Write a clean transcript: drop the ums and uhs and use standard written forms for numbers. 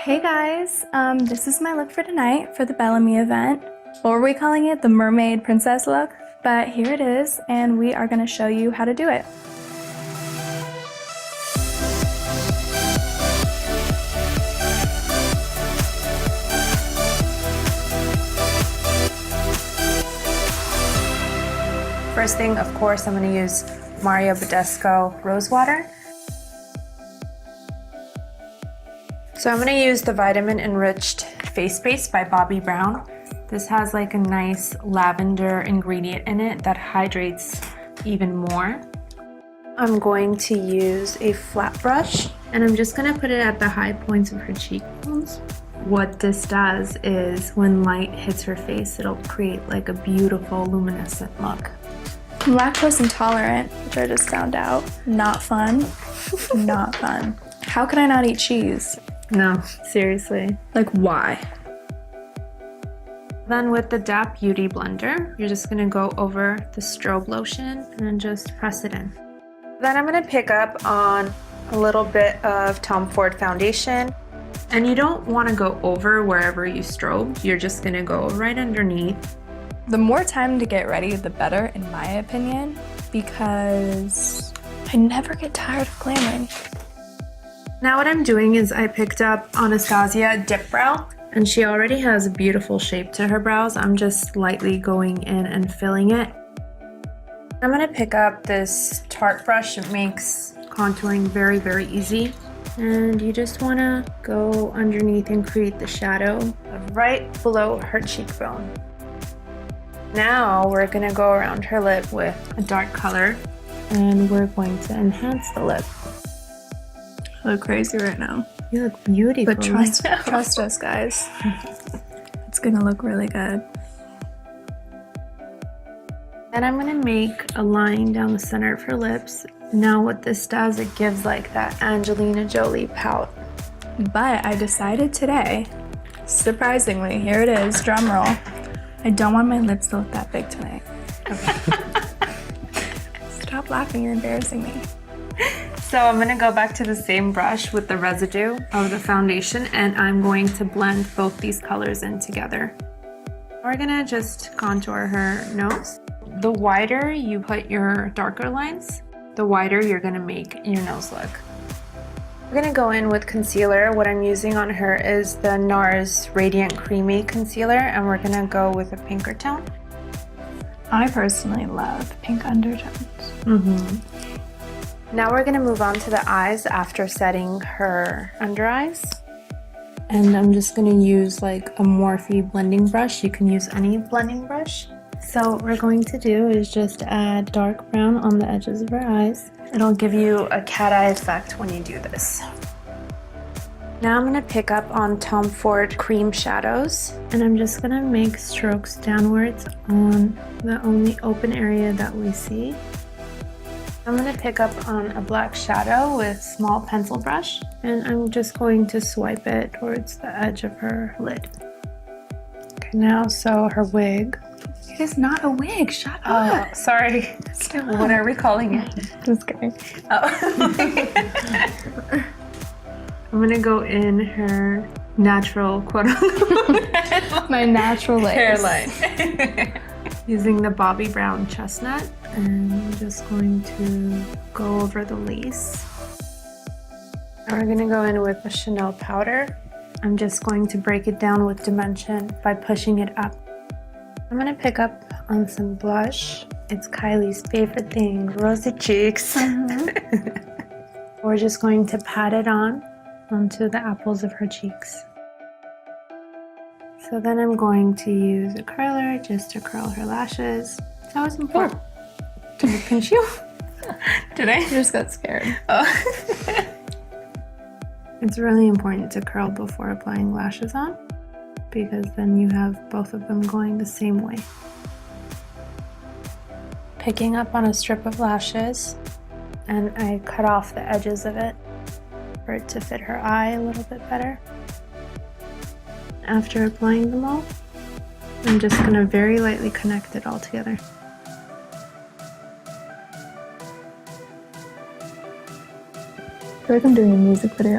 Hey guys, this is my look for tonight for the Bellamy event. Or are we calling it the Mermaid Princess look? But here it is, and we are going to show you how to do it. First thing, of course, I'm going to use Mario Badescu Rose Water. So I'm going to use the Vitamin Enriched Face Base by Bobbi Brown. This has like a nice lavender ingredient in it that hydrates even more. I'm going to use a flat brush and I'm just going to put it at the high points of her cheekbones. What this does is when light hits her face, it'll create like a beautiful luminescent look. I'm lactose intolerant, which I just found out. Not fun. Not fun. How can I not eat cheese? No, seriously. Like, why? Then with the DAP Beauty Blender, you're just gonna go over the strobe lotion and then just press it in. Then I'm gonna pick up on a little bit of Tom Ford foundation. And you don't wanna go over wherever you strobed, you're just gonna go right underneath. The more time to get ready, the better, in my opinion, because I never get tired of glamoring. Now what I'm doing is I picked up Anastasia Dip Brow, and she already has a beautiful shape to her brows. I'm just lightly going in and filling it. I'm gonna pick up this Tarte brush. It makes contouring very, very easy. And you just wanna go underneath and create the shadow right below her cheekbone. Now we're gonna go around her lip with a dark color, and we're going to enhance the lip. I look crazy right now. You look beautiful. But trust us, guys. It's gonna look really good. Then I'm gonna make a line down the center of her lips. Now what this does, it gives like that Angelina Jolie pout. But I decided today, surprisingly, here it is, drum roll, I don't want my lips to look that big tonight. Okay. Stop laughing, you're embarrassing me. So I'm gonna go back to the same brush with the residue of the foundation and I'm going to blend both these colors in together. We're gonna just contour her nose. The wider you put your darker lines, the wider you're gonna make your nose look. We're gonna go in with concealer. What I'm using on her is the NARS Radiant Creamy Concealer, and we're gonna go with a pinker tone. I personally love pink undertones. Now we're gonna move on to the eyes after setting her under eyes. And I'm just gonna use like a Morphe blending brush. You can use any blending brush. So what we're going to do is just add dark brown on the edges of her eyes. It'll give you a cat eye effect when you do this. Now I'm gonna pick up on Tom Ford Cream Shadows, and I'm just gonna make strokes downwards on the only open area that we see. I'm gonna pick up on a black shadow with small pencil brush, and I'm just going to swipe it towards the edge of her lid. Okay, now so her wig. It is not a wig, shut up. Oh, sorry. What are we calling it? Just kidding. Oh. I'm gonna go in her natural quote-unquote My natural lace. hairline. Using the Bobbi Brown Chestnut, and I'm just going to go over the lace. Now we're gonna go in with a Chanel powder. I'm just going to break it down with dimension by pushing it up. I'm gonna pick up on some blush. It's Kylie's favorite thing, rosy cheeks. We're just going to pat it on onto the apples of her cheeks. So then I'm going to use a curler just to curl her lashes. That was important. Did I pinch you? Did I? I just got scared. Oh. It's really important to curl before applying lashes on, because then you have both of them going the same way. Picking up on a strip of lashes, and I cut off the edges of it for it to fit her eye a little bit better. After applying them all, I'm just going to very lightly connect it all together. I feel like I'm doing a music video.